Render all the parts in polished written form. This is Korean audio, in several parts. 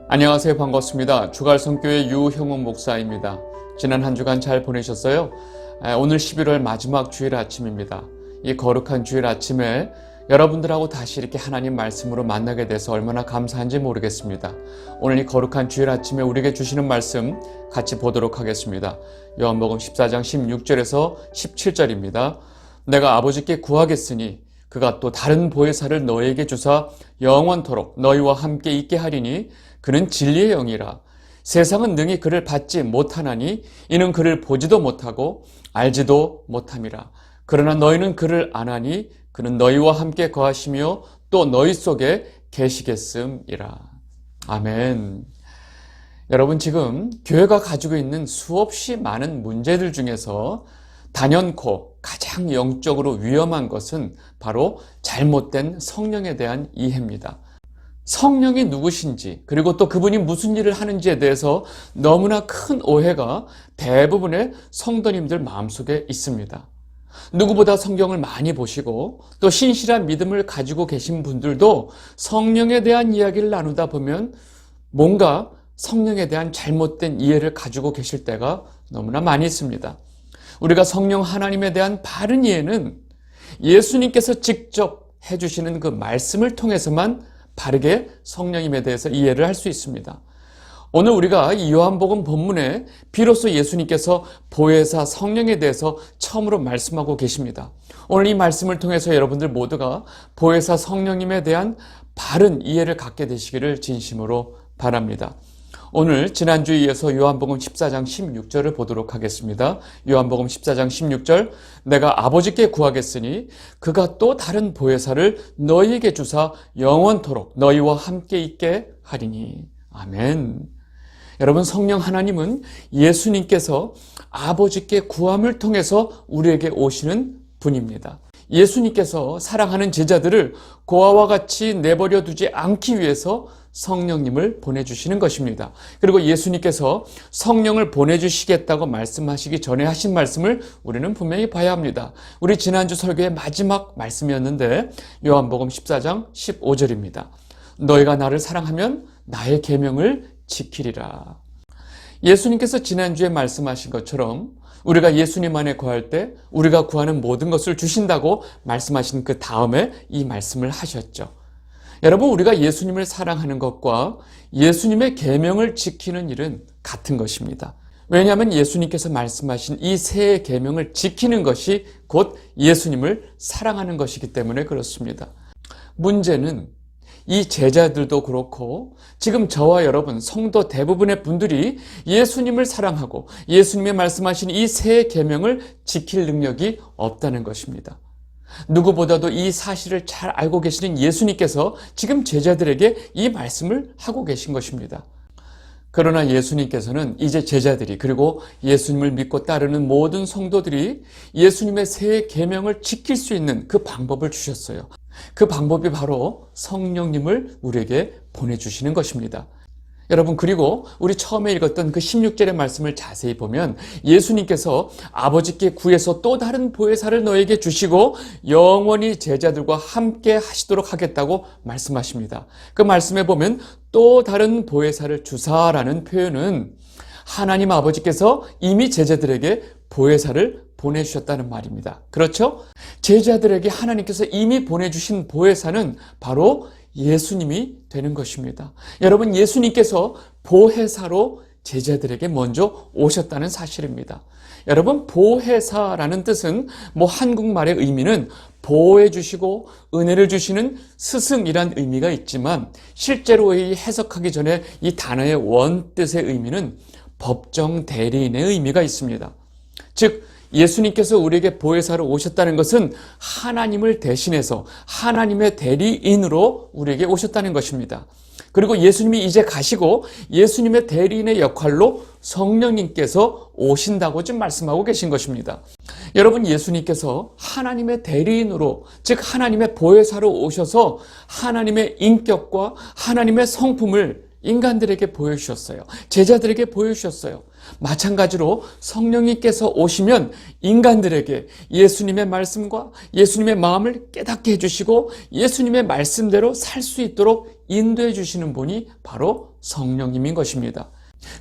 안녕하세요. 반갑습니다. 주갈성교회 유형훈 목사입니다. 지난 한 주간 잘 보내셨어요? 오늘 11월 마지막 주일 아침입니다. 이 거룩한 주일 아침에 여러분들하고 다시 이렇게 하나님 말씀으로 만나게 돼서 얼마나 감사한지 모르겠습니다. 오늘 이 거룩한 주일 아침에 우리에게 주시는 말씀 같이 보도록 하겠습니다. 요한복음 14장 16절에서 17절입니다. 내가 아버지께 구하겠으니 그가 또 다른 보혜사를 너희에게 주사 영원토록 너희와 함께 있게 하리니 그는 진리의 영이라. 세상은 능히 그를 받지 못하나니 이는 그를 보지도 못하고 알지도 못함이라. 그러나 너희는 그를 아나니 그는 너희와 함께 거하시며 또 너희 속에 계시겠음이라. 아멘. 여러분, 지금 교회가 가지고 있는 수없이 많은 문제들 중에서 단연코 가장 영적으로 위험한 것은 바로 잘못된 성령에 대한 이해입니다. 성령이 누구신지, 그리고 또 그분이 무슨 일을 하는지에 대해서 너무나 큰 오해가 대부분의 성도님들 마음속에 있습니다. 누구보다 성경을 많이 보시고 또 신실한 믿음을 가지고 계신 분들도 성령에 대한 이야기를 나누다 보면 뭔가 성령에 대한 잘못된 이해를 가지고 계실 때가 너무나 많이 있습니다. 우리가 성령 하나님에 대한 바른 이해는 예수님께서 직접 해주시는 그 말씀을 통해서만 바르게 성령님에 대해서 이해를 할 수 있습니다. 오늘 우리가 이 요한복음 본문에 비로소 예수님께서 보혜사 성령에 대해서 처음으로 말씀하고 계십니다. 오늘 이 말씀을 통해서 여러분들 모두가 보혜사 성령님에 대한 바른 이해를 갖게 되시기를 진심으로 바랍니다. 오늘 지난주에 이어서 요한복음 14장 16절을 보도록 하겠습니다. 요한복음 14장 16절, 내가 아버지께 구하겠으니 그가 또 다른 보혜사를 너희에게 주사 영원토록 너희와 함께 있게 하리니. 아멘. 여러분, 성령 하나님은 예수님께서 아버지께 구함을 통해서 우리에게 오시는 분입니다. 예수님께서 사랑하는 제자들을 고아와 같이 내버려 두지 않기 위해서 성령님을 보내주시는 것입니다. 그리고 예수님께서 성령을 보내주시겠다고 말씀하시기 전에 하신 말씀을 우리는 분명히 봐야 합니다. 우리 지난주 설교의 마지막 말씀이었는데 요한복음 14장 15절입니다. 너희가 나를 사랑하면 나의 계명을 지키리라. 예수님께서 지난주에 말씀하신 것처럼 우리가 예수님 안에 거할 때 우리가 구하는 모든 것을 주신다고 말씀하신 그 다음에 이 말씀을 하셨죠. 여러분, 우리가 예수님을 사랑하는 것과 예수님의 계명을 지키는 일은 같은 것입니다. 왜냐하면 예수님께서 말씀하신 이 세 계명을 지키는 것이 곧 예수님을 사랑하는 것이기 때문에 그렇습니다. 문제는 이 제자들도 그렇고 지금 저와 여러분 성도 대부분의 분들이 예수님을 사랑하고 예수님이 말씀하신 이 세 계명을 지킬 능력이 없다는 것입니다. 누구보다도 이 사실을 잘 알고 계시는 예수님께서 지금 제자들에게 이 말씀을 하고 계신 것입니다. 그러나 예수님께서는 이제 제자들이 그리고 예수님을 믿고 따르는 모든 성도들이 예수님의 세 계명을 지킬 수 있는 그 방법을 주셨어요. 그 방법이 바로 성령님을 우리에게 보내주시는 것입니다. 여러분, 그리고 우리 처음에 읽었던 그 16절의 말씀을 자세히 보면 예수님께서 아버지께 구해서 또 다른 보혜사를 너에게 주시고 영원히 제자들과 함께 하시도록 하겠다고 말씀하십니다. 그 말씀에 보면 또 다른 보혜사를 주사라는 표현은 하나님 아버지께서 이미 제자들에게 보혜사를 보내주셨다는 말입니다. 그렇죠? 제자들에게 하나님께서 이미 보내주신 보혜사는 바로 예수님이 되는 것입니다. 여러분, 예수님께서 보혜사로 제자들에게 먼저 오셨다는 사실입니다. 여러분, 보혜사라는 뜻은 한국말의 의미는 보호해 주시고 은혜를 주시는 스승이란 의미가 있지만 실제로 해석하기 전에 이 단어의 원뜻의 의미는 법정 대리인의 의미가 있습니다. 즉, 예수님께서 우리에게 보혜사로 오셨다는 것은 하나님을 대신해서 하나님의 대리인으로 우리에게 오셨다는 것입니다. 그리고 예수님이 이제 가시고 예수님의 대리인의 역할로 성령님께서 오신다고 지금 말씀하고 계신 것입니다. 여러분, 예수님께서 하나님의 대리인으로, 즉 하나님의 보혜사로 오셔서 하나님의 인격과 하나님의 성품을 인간들에게 보여주셨어요. 제자들에게 보여주셨어요. 마찬가지로 성령님께서 오시면 인간들에게 예수님의 말씀과 예수님의 마음을 깨닫게 해주시고 예수님의 말씀대로 살 수 있도록 인도해 주시는 분이 바로 성령님인 것입니다.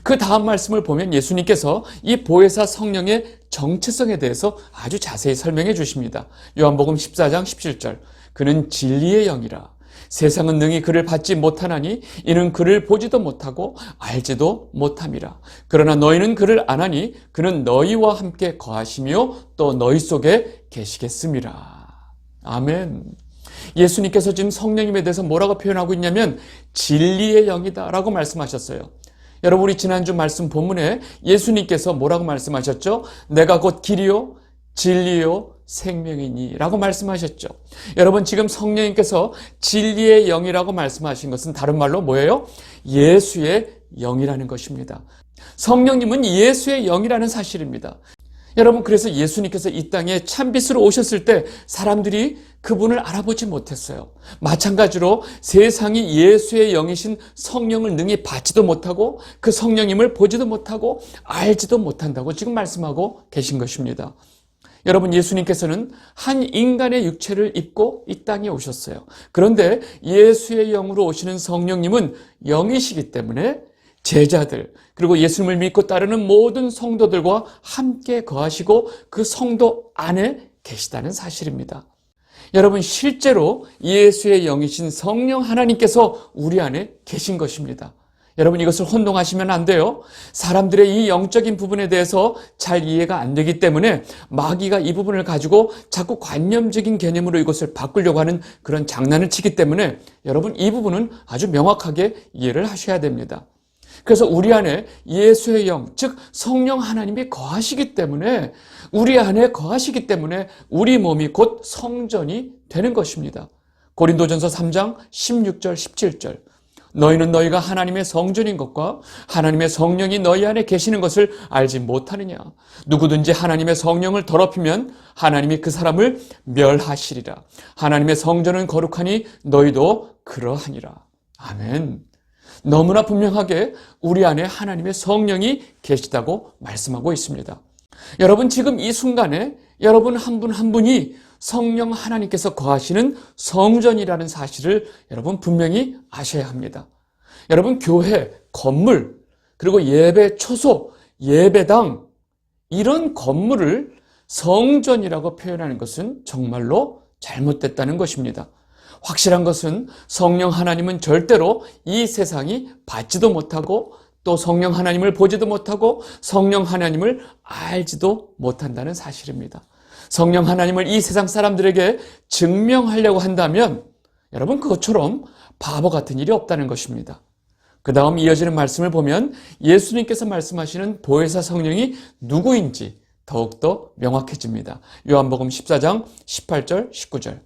그 다음 말씀을 보면 예수님께서 이 보혜사 성령의 정체성에 대해서 아주 자세히 설명해 주십니다. 요한복음 14장 17절. 그는 진리의 영이라. 세상은 능히 그를 받지 못하나니 이는 그를 보지도 못하고 알지도 못함이라. 그러나 너희는 그를 아나니 그는 너희와 함께 거하시며 또 너희 속에 계시겠음이라. 아멘. 예수님께서 지금 성령님에 대해서 뭐라고 표현하고 있냐면 진리의 영이다 라고 말씀하셨어요. 여러분, 우리 지난주 말씀 본문에 예수님께서 뭐라고 말씀하셨죠? 내가 곧 길이요 진리요 생명이니 라고 말씀하셨죠. 여러분, 지금 성령님께서 진리의 영이라고 말씀하신 것은 다른 말로 뭐예요? 예수의 영이라는 것입니다. 성령님은 예수의 영이라는 사실입니다. 여러분, 그래서 예수님께서 이 땅에 참빛으로 오셨을 때 사람들이 그분을 알아보지 못했어요. 마찬가지로 세상이 예수의 영이신 성령을 능히 받지도 못하고 그 성령님을 보지도 못하고 알지도 못한다고 지금 말씀하고 계신 것입니다. 여러분, 예수님께서는 한 인간의 육체를 입고 이 땅에 오셨어요. 그런데 예수의 영으로 오시는 성령님은 영이시기 때문에 제자들 그리고 예수님을 믿고 따르는 모든 성도들과 함께 거하시고 그 성도 안에 계시다는 사실입니다. 여러분, 실제로 예수의 영이신 성령 하나님께서 우리 안에 계신 것입니다. 여러분, 이것을 혼동하시면 안 돼요. 사람들의 이 영적인 부분에 대해서 잘 이해가 안 되기 때문에 마귀가 이 부분을 가지고 자꾸 관념적인 개념으로 이것을 바꾸려고 하는 그런 장난을 치기 때문에 여러분, 이 부분은 아주 명확하게 이해를 하셔야 됩니다. 그래서 우리 안에 예수의 영, 즉 성령 하나님이 거하시기 때문에 우리 안에 거하시기 때문에 우리 몸이 곧 성전이 되는 것입니다. 고린도전서 3장 16절 17절. 너희는 너희가 하나님의 성전인 것과 하나님의 성령이 너희 안에 계시는 것을 알지 못하느냐. 누구든지 하나님의 성령을 더럽히면 하나님이 그 사람을 멸하시리라. 하나님의 성전은 거룩하니 너희도 그러하니라. 아멘. 너무나 분명하게 우리 안에 하나님의 성령이 계시다고 말씀하고 있습니다. 여러분, 지금 이 순간에 여러분 한 분 한 분이 성령 하나님께서 거하시는 성전이라는 사실을 여러분 분명히 아셔야 합니다. 여러분, 교회, 건물, 그리고 예배 초소, 예배당 이런 건물을 성전이라고 표현하는 것은 정말로 잘못됐다는 것입니다. 확실한 것은 성령 하나님은 절대로 이 세상이 받지도 못하고 또 성령 하나님을 보지도 못하고 성령 하나님을 알지도 못한다는 사실입니다. 성령 하나님을 이 세상 사람들에게 증명하려고 한다면 여러분, 그것처럼 바보 같은 일이 없다는 것입니다. 그 다음 이어지는 말씀을 보면 예수님께서 말씀하시는 보혜사 성령이 누구인지 더욱더 명확해집니다. 요한복음 14장 18절 19절.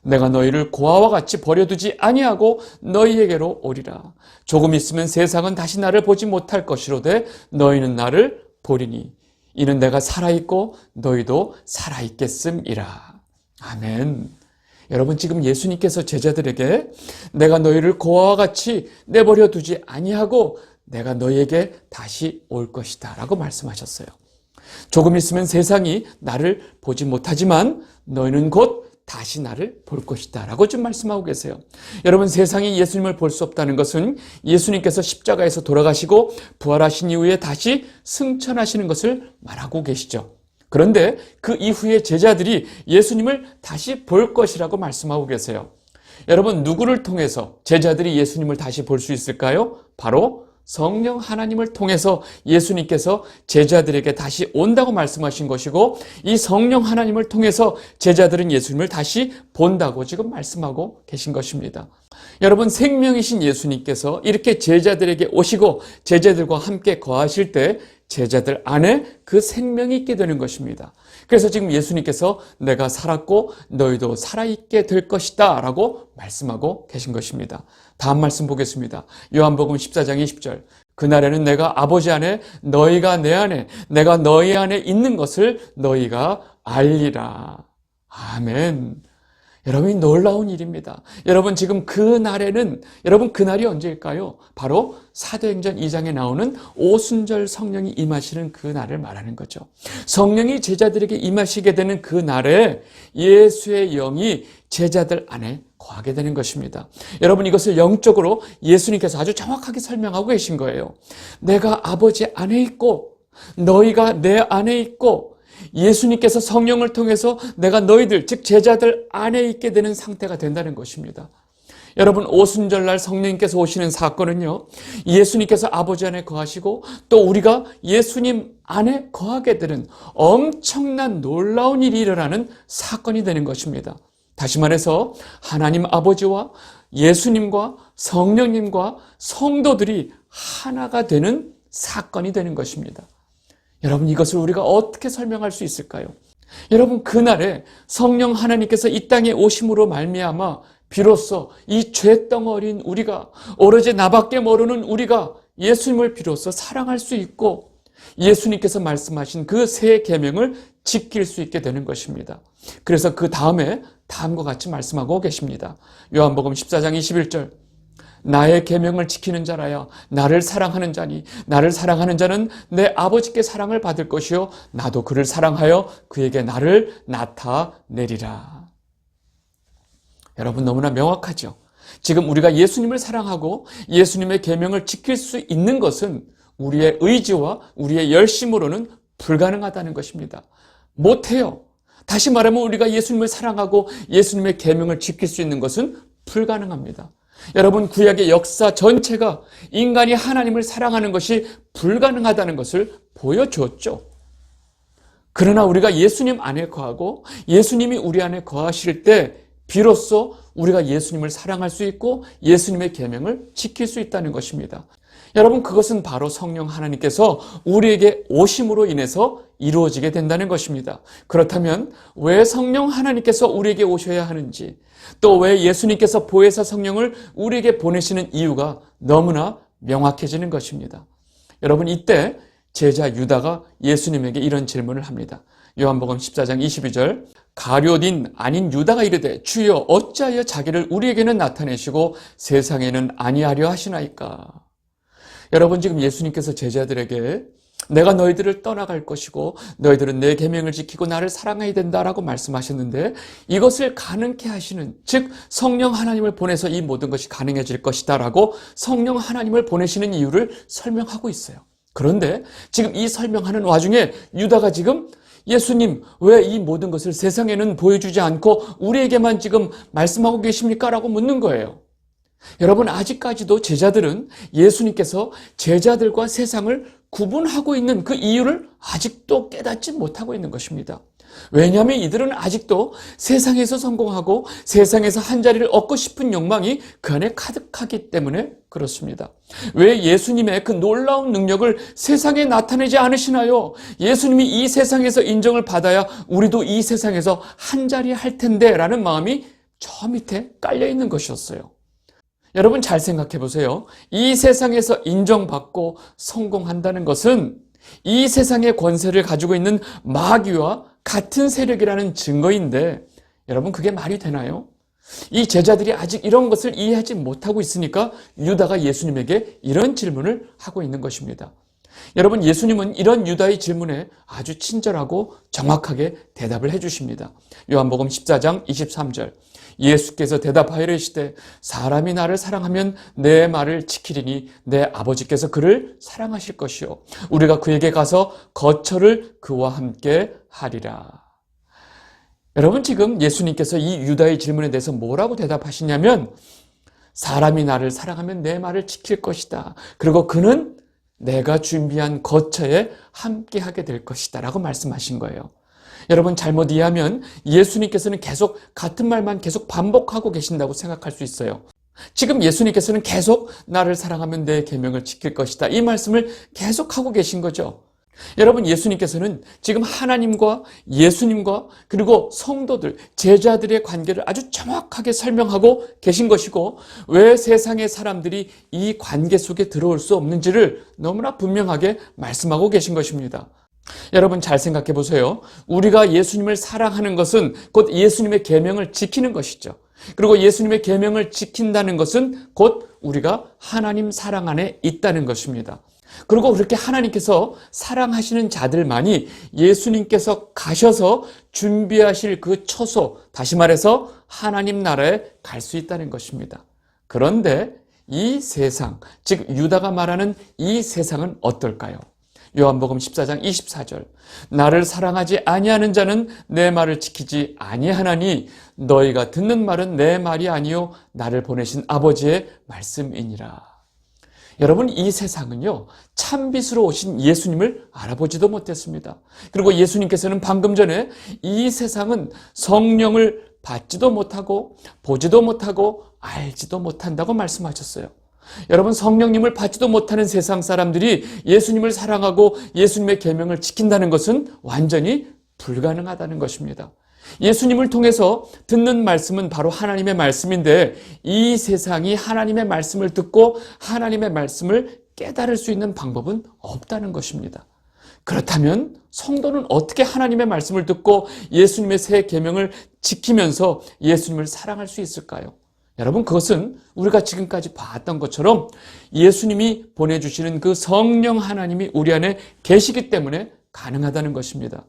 내가 너희를 고아와 같이 버려두지 아니하고 너희에게로 오리라. 조금 있으면 세상은 다시 나를 보지 못할 것이로되 너희는 나를 보리니 이는 내가 살아있고 너희도 살아있겠음이라. 아멘. 여러분, 지금 예수님께서 제자들에게 내가 너희를 고아와 같이 내버려 두지 아니하고 내가 너희에게 다시 올 것이다 라고 말씀하셨어요. 조금 있으면 세상이 나를 보지 못하지만 너희는 곧 다시 나를 볼 것이다 라고 좀 말씀하고 계세요. 여러분, 세상이 예수님을 볼 수 없다는 것은 예수님께서 십자가에서 돌아가시고 부활하신 이후에 다시 승천하시는 것을 말하고 계시죠. 그런데 그 이후에 제자들이 예수님을 다시 볼 것이라고 말씀하고 계세요. 여러분, 누구를 통해서 제자들이 예수님을 다시 볼 수 있을까요? 바로 성령 하나님을 통해서 예수님께서 제자들에게 다시 온다고 말씀하신 것이고 이 성령 하나님을 통해서 제자들은 예수님을 다시 본다고 지금 말씀하고 계신 것입니다. 여러분, 생명이신 예수님께서 이렇게 제자들에게 오시고 제자들과 함께 거하실 때 제자들 안에 그 생명이 있게 되는 것입니다. 그래서 지금 예수님께서 내가 살았고 너희도 살아있게 될 것이다 라고 말씀하고 계신 것입니다. 다음 말씀 보겠습니다. 요한복음 14장 20절. 그날에는 내가 아버지 안에 너희가 내 안에 내가 너희 안에 있는 것을 너희가 알리라. 아멘. 여러분이 놀라운 일입니다. 여러분 지금 그날에는 여러분 그날이 언제일까요? 바로 사도행전 2장에 나오는 오순절 성령이 임하시는 그날을 말하는 거죠. 성령이 제자들에게 임하시게 되는 그날에 예수의 영이 제자들 안에 거하게 되는 것입니다. 여러분 이것을 영적으로 예수님께서 아주 정확하게 설명하고 계신 거예요. 내가 아버지 안에 있고 너희가 내 안에 있고 예수님께서 성령을 통해서 내가 너희들 즉 제자들 안에 있게 되는 상태가 된다는 것입니다. 여러분 오순절날 성령님께서 오시는 사건은요, 예수님께서 아버지 안에 거하시고 또 우리가 예수님 안에 거하게 되는 엄청난 놀라운 일이 일어나는 사건이 되는 것입니다. 다시 말해서 하나님 아버지와 예수님과 성령님과 성도들이 하나가 되는 사건이 되는 것입니다. 여러분 이것을 우리가 어떻게 설명할 수 있을까요? 여러분 그날에 성령 하나님께서 이 땅에 오심으로 말미암아 비로소 이 죄덩어리인 우리가 오로지 나밖에 모르는 우리가 예수님을 비로소 사랑할 수 있고 예수님께서 말씀하신 그 새 계명을 지킬 수 있게 되는 것입니다. 그래서 그 다음에 다음과 같이 말씀하고 계십니다. 요한복음 14장 21절 나의 계명을 지키는 자라야 나를 사랑하는 자니 나를 사랑하는 자는 내 아버지께 사랑을 받을 것이요 나도 그를 사랑하여 그에게 나를 나타내리라. 여러분 너무나 명확하죠. 지금 우리가 예수님을 사랑하고 예수님의 계명을 지킬 수 있는 것은 우리의 의지와 우리의 열심으로는 불가능하다는 것입니다. 못해요. 다시 말하면 우리가 예수님을 사랑하고 예수님의 계명을 지킬 수 있는 것은 불가능합니다. 여러분 구약의 역사 전체가 인간이 하나님을 사랑하는 것이 불가능하다는 것을 보여줬죠. 그러나 우리가 예수님 안에 거하고 예수님이 우리 안에 거하실 때 비로소 우리가 예수님을 사랑할 수 있고 예수님의 계명을 지킬 수 있다는 것입니다. 여러분 그것은 바로 성령 하나님께서 우리에게 오심으로 인해서 이루어지게 된다는 것입니다. 그렇다면 왜 성령 하나님께서 우리에게 오셔야 하는지 또 왜 예수님께서 보혜사 성령을 우리에게 보내시는 이유가 너무나 명확해지는 것입니다. 여러분 이때 제자 유다가 예수님에게 이런 질문을 합니다. 요한복음 14장 22절 가룟인 아닌 유다가 이르되 주여 어찌하여 자기를 우리에게는 나타내시고 세상에는 아니하려 하시나이까. 여러분 지금 예수님께서 제자들에게 내가 너희들을 떠나갈 것이고 너희들은 내 계명을 지키고 나를 사랑해야 된다라고 말씀하셨는데 이것을 가능케 하시는 즉 성령 하나님을 보내서 이 모든 것이 가능해질 것이다 라고 성령 하나님을 보내시는 이유를 설명하고 있어요. 그런데 지금 이 설명하는 와중에 유다가 지금 예수님 왜 이 모든 것을 세상에는 보여주지 않고 우리에게만 지금 말씀하고 계십니까? 라고 묻는 거예요. 여러분 아직까지도 제자들은 예수님께서 제자들과 세상을 구분하고 있는 그 이유를 아직도 깨닫지 못하고 있는 것입니다. 왜냐하면 이들은 아직도 세상에서 성공하고 세상에서 한 자리를 얻고 싶은 욕망이 그 안에 가득하기 때문에 그렇습니다. 왜 예수님의 그 놀라운 능력을 세상에 나타내지 않으시나요? 예수님이 이 세상에서 인정을 받아야 우리도 이 세상에서 한 자리 할 텐데 라는 마음이 저 밑에 깔려 있는 것이었어요. 여러분 잘 생각해 보세요. 이 세상에서 인정받고 성공한다는 것은 이 세상의 권세를 가지고 있는 마귀와 같은 세력이라는 증거인데 여러분 그게 말이 되나요? 이 제자들이 아직 이런 것을 이해하지 못하고 있으니까 유다가 예수님에게 이런 질문을 하고 있는 것입니다. 여러분 예수님은 이런 유다의 질문에 아주 친절하고 정확하게 대답을 해주십니다. 요한복음 14장 23절 예수께서 대답하여 이르시되 사람이 나를 사랑하면 내 말을 지키리니 내 아버지께서 그를 사랑하실 것이요 우리가 그에게 가서 거처를 그와 함께 하리라. 여러분 지금 예수님께서 이 유다의 질문에 대해서 뭐라고 대답하시냐면 사람이 나를 사랑하면 내 말을 지킬 것이다. 그리고 그는 내가 준비한 거처에 함께 하게 될 것이다 라고 말씀하신 거예요. 여러분 잘못 이해하면 예수님께서는 계속 같은 말만 계속 반복하고 계신다고 생각할 수 있어요. 지금 예수님께서는 계속 나를 사랑하면 내 계명을 지킬 것이다 이 말씀을 계속하고 계신 거죠. 여러분 예수님께서는 지금 하나님과 예수님과 그리고 성도들, 제자들의 관계를 아주 정확하게 설명하고 계신 것이고 왜 세상의 사람들이 이 관계 속에 들어올 수 없는지를 너무나 분명하게 말씀하고 계신 것입니다. 여러분 잘 생각해 보세요. 우리가 예수님을 사랑하는 것은 곧 예수님의 계명을 지키는 것이죠. 그리고 예수님의 계명을 지킨다는 것은 곧 우리가 하나님 사랑 안에 있다는 것입니다. 그리고 그렇게 하나님께서 사랑하시는 자들만이 예수님께서 가셔서 준비하실 그 처소, 다시 말해서 하나님 나라에 갈 수 있다는 것입니다. 그런데 이 세상, 즉 유다가 말하는 이 세상은 어떨까요? 요한복음 14장 24절, 나를 사랑하지 아니하는 자는 내 말을 지키지 아니하나니 너희가 듣는 말은 내 말이 아니요 나를 보내신 아버지의 말씀이니라. 여러분, 이 세상은요, 참빛으로 오신 예수님을 알아보지도 못했습니다. 그리고 예수님께서는 방금 전에 이 세상은 성령을 받지도 못하고 보지도 못하고 알지도 못한다고 말씀하셨어요. 여러분, 성령님을 받지도 못하는 세상 사람들이 예수님을 사랑하고 예수님의 계명을 지킨다는 것은 완전히 불가능하다는 것입니다. 예수님을 통해서 듣는 말씀은 바로 하나님의 말씀인데 이 세상이 하나님의 말씀을 듣고 하나님의 말씀을 깨달을 수 있는 방법은 없다는 것입니다. 그렇다면 성도는 어떻게 하나님의 말씀을 듣고 예수님의 새 계명을 지키면서 예수님을 사랑할 수 있을까요? 여러분, 그것은 우리가 지금까지 봤던 것처럼 예수님이 보내주시는 그 성령 하나님이 우리 안에 계시기 때문에 가능하다는 것입니다.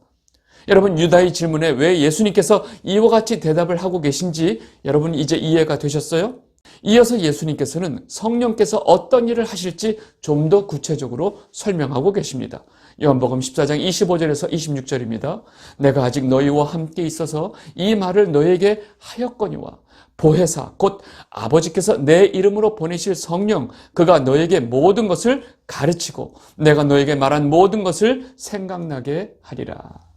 여러분, 유다의 질문에 왜 예수님께서 이와 같이 대답을 하고 계신지 여러분 이제 이해가 되셨어요? 이어서 예수님께서는 성령께서 어떤 일을 하실지 좀 더 구체적으로 설명하고 계십니다. 요한복음 14장 25절에서 26절입니다. 내가 아직 너희와 함께 있어서 이 말을 너희에게 하였거니와 보혜사 곧 아버지께서 내 이름으로 보내실 성령 그가 너희에게 모든 것을 가르치고 내가 너희에게 말한 모든 것을 생각나게 하리라.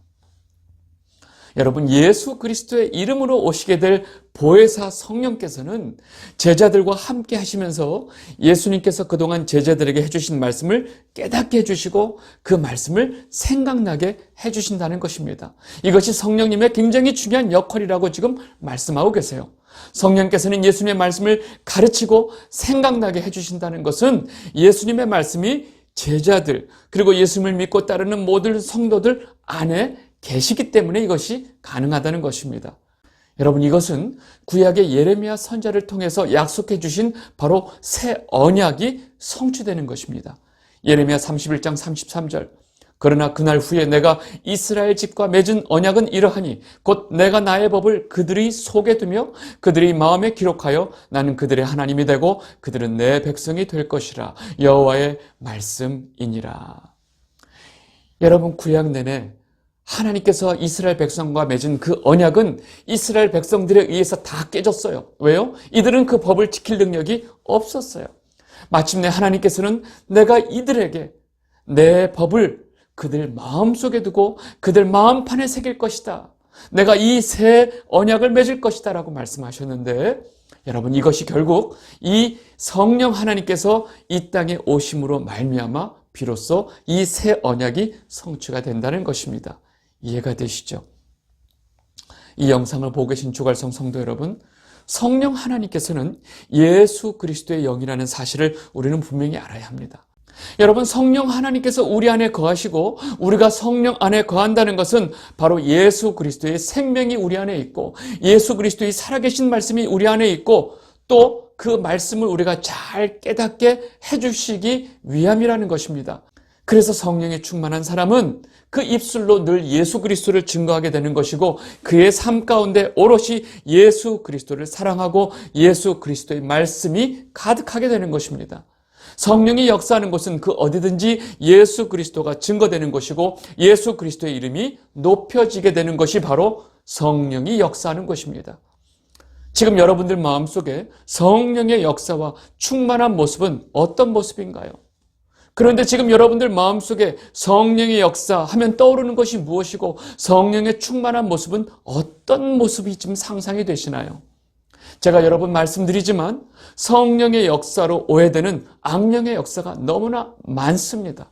여러분, 예수 그리스도의 이름으로 오시게 될 보혜사 성령께서는 제자들과 함께 하시면서 예수님께서 그동안 제자들에게 해주신 말씀을 깨닫게 해주시고 그 말씀을 생각나게 해주신다는 것입니다. 이것이 성령님의 굉장히 중요한 역할이라고 지금 말씀하고 계세요. 성령께서는 예수님의 말씀을 가르치고 생각나게 해주신다는 것은 예수님의 말씀이 제자들 그리고 예수님을 믿고 따르는 모든 성도들 안에 계시기 때문에 이것이 가능하다는 것입니다. 여러분, 이것은 구약의 예레미야 선지자를 통해서 약속해 주신 바로 새 언약이 성취되는 것입니다. 예레미야 31장 33절, 그러나 그날 후에 내가 이스라엘 집과 맺은 언약은 이러하니 곧 내가 나의 법을 그들의 속에 두며 그들의 마음에 기록하여 나는 그들의 하나님이 되고 그들은 내 백성이 될 것이라. 여호와의 말씀이니라. 여러분, 구약 내내 하나님께서 이스라엘 백성과 맺은 그 언약은 이스라엘 백성들에 의해서 다 깨졌어요. 왜요? 이들은 그 법을 지킬 능력이 없었어요. 마침내 하나님께서는 내가 이들에게 내 법을 그들 마음속에 두고 그들 마음판에 새길 것이다. 내가 이 새 언약을 맺을 것이다 라고 말씀하셨는데 여러분, 이것이 결국 이 성령 하나님께서 이 땅에 오심으로 말미암아 비로소 이 새 언약이 성취가 된다는 것입니다. 이해가 되시죠? 이 영상을 보고 계신 주갈성 성도 여러분, 성령 하나님께서는 예수 그리스도의 영이라는 사실을 우리는 분명히 알아야 합니다. 여러분, 성령 하나님께서 우리 안에 거하시고 우리가 성령 안에 거한다는 것은 바로 예수 그리스도의 생명이 우리 안에 있고 예수 그리스도의 살아계신 말씀이 우리 안에 있고 또 그 말씀을 우리가 잘 깨닫게 해주시기 위함이라는 것입니다. 그래서 성령에 충만한 사람은 그 입술로 늘 예수 그리스도를 증거하게 되는 것이고 그의 삶 가운데 오롯이 예수 그리스도를 사랑하고 예수 그리스도의 말씀이 가득하게 되는 것입니다. 성령이 역사하는 곳은 그 어디든지 예수 그리스도가 증거되는 것이고 예수 그리스도의 이름이 높여지게 되는 것이 바로 성령이 역사하는 것입니다. 지금 여러분들 마음속에 성령의 역사와 충만한 모습은 어떤 모습인가요? 그런데 지금 여러분들 마음속에 성령의 역사 하면 떠오르는 것이 무엇이고 성령의 충만한 모습은 어떤 모습이 지금 상상이 되시나요? 제가 여러 번 말씀드리지만 성령의 역사로 오해되는 악령의 역사가 너무나 많습니다.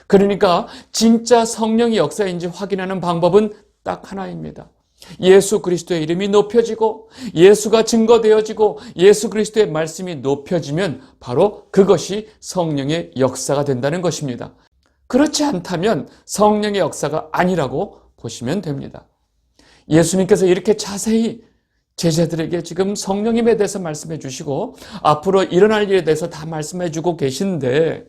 그러니까 진짜 성령의 역사인지 확인하는 방법은 딱 하나입니다. 예수 그리스도의 이름이 높여지고 예수가 증거되어지고 예수 그리스도의 말씀이 높여지면 바로 그것이 성령의 역사가 된다는 것입니다. 그렇지 않다면 성령의 역사가 아니라고 보시면 됩니다. 예수님께서 이렇게 자세히 제자들에게 지금 성령님에 대해서 말씀해 주시고 앞으로 일어날 일에 대해서 다 말씀해 주고 계신데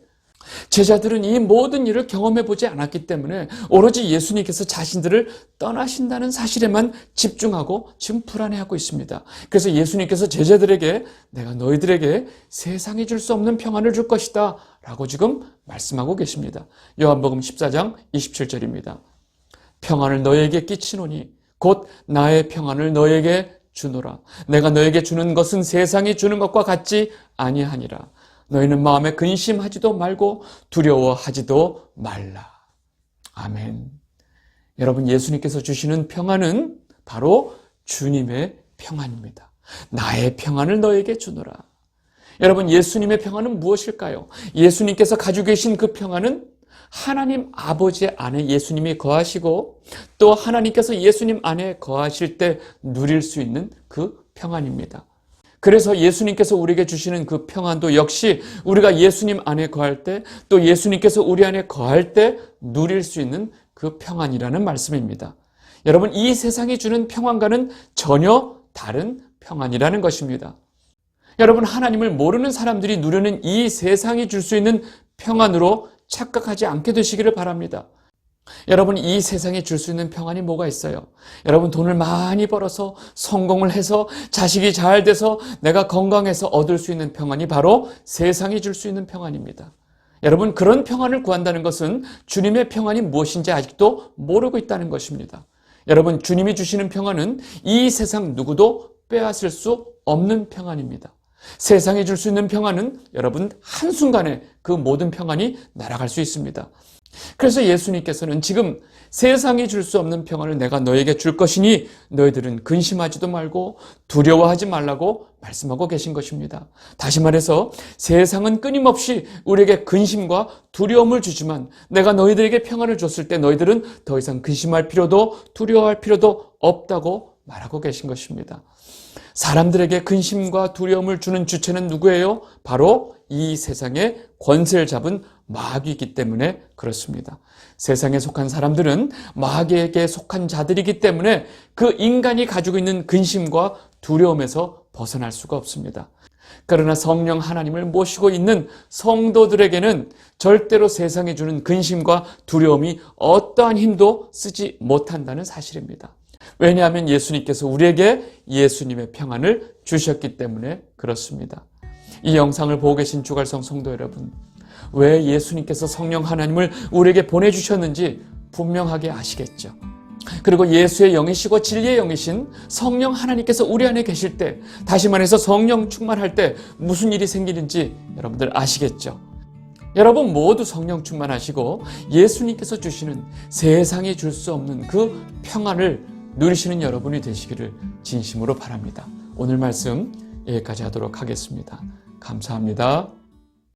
제자들은 이 모든 일을 경험해 보지 않았기 때문에 오로지 예수님께서 자신들을 떠나신다는 사실에만 집중하고 지금 불안해하고 있습니다. 그래서 예수님께서 제자들에게 내가 너희들에게 세상이 줄 수 없는 평안을 줄 것이다 라고 지금 말씀하고 계십니다. 요한복음 14장 27절입니다. 평안을 너희에게 끼치노니 곧 나의 평안을 너희에게 주노라. 내가 너희에게 주는 것은 세상이 주는 것과 같지 아니하니라. 너희는 마음에 근심하지도 말고 두려워하지도 말라. 아멘. 여러분, 예수님께서 주시는 평안은 바로 주님의 평안입니다. 나의 평안을 너에게 주노라. 여러분, 예수님의 평안은 무엇일까요? 예수님께서 가지고 계신 그 평안은 하나님 아버지 안에 예수님이 거하시고 또 하나님께서 예수님 안에 거하실 때 누릴 수 있는 그 평안입니다. 그래서 예수님께서 우리에게 주시는 그 평안도 역시 우리가 예수님 안에 거할 때 또 예수님께서 우리 안에 거할 때 누릴 수 있는 그 평안이라는 말씀입니다. 여러분, 이 세상이 주는 평안과는 전혀 다른 평안이라는 것입니다. 여러분, 하나님을 모르는 사람들이 누리는 이 세상이 줄 수 있는 평안으로 착각하지 않게 되시기를 바랍니다. 여러분, 이 세상에 줄 수 있는 평안이 뭐가 있어요? 여러분, 돈을 많이 벌어서 성공을 해서 자식이 잘 돼서 내가 건강해서 얻을 수 있는 평안이 바로 세상이 줄 수 있는 평안입니다. 여러분, 그런 평안을 구한다는 것은 주님의 평안이 무엇인지 아직도 모르고 있다는 것입니다. 여러분, 주님이 주시는 평안은 이 세상 누구도 빼앗을 수 없는 평안입니다. 세상에 줄 수 있는 평안은 여러분 한순간에 그 모든 평안이 날아갈 수 있습니다. 그래서 예수님께서는 지금 세상이 줄 수 없는 평안을 내가 너에게 줄 것이니 너희들은 근심하지도 말고 두려워하지 말라고 말씀하고 계신 것입니다. 다시 말해서 세상은 끊임없이 우리에게 근심과 두려움을 주지만 내가 너희들에게 평안을 줬을 때 너희들은 더 이상 근심할 필요도 두려워할 필요도 없다고 말하고 계신 것입니다. 사람들에게 근심과 두려움을 주는 주체는 누구예요? 바로 이 세상의 권세를 잡은 마귀이기 때문에 그렇습니다. 세상에 속한 사람들은 마귀에게 속한 자들이기 때문에 그 인간이 가지고 있는 근심과 두려움에서 벗어날 수가 없습니다. 그러나 성령 하나님을 모시고 있는 성도들에게는 절대로 세상이 주는 근심과 두려움이 어떠한 힘도 쓰지 못한다는 사실입니다. 왜냐하면 예수님께서 우리에게 예수님의 평안을 주셨기 때문에 그렇습니다. 이 영상을 보고 계신 주갈성 성도 여러분, 왜 예수님께서 성령 하나님을 우리에게 보내주셨는지 분명하게 아시겠죠. 그리고 예수의 영이시고 진리의 영이신 성령 하나님께서 우리 안에 계실 때, 다시 말해서 성령 충만할 때 무슨 일이 생기는지 여러분들 아시겠죠. 여러분 모두 성령 충만하시고 예수님께서 주시는 세상이 줄 수 없는 그 평안을 누리시는 여러분이 되시기를 진심으로 바랍니다. 오늘 말씀 여기까지 하도록 하겠습니다. 감사합니다.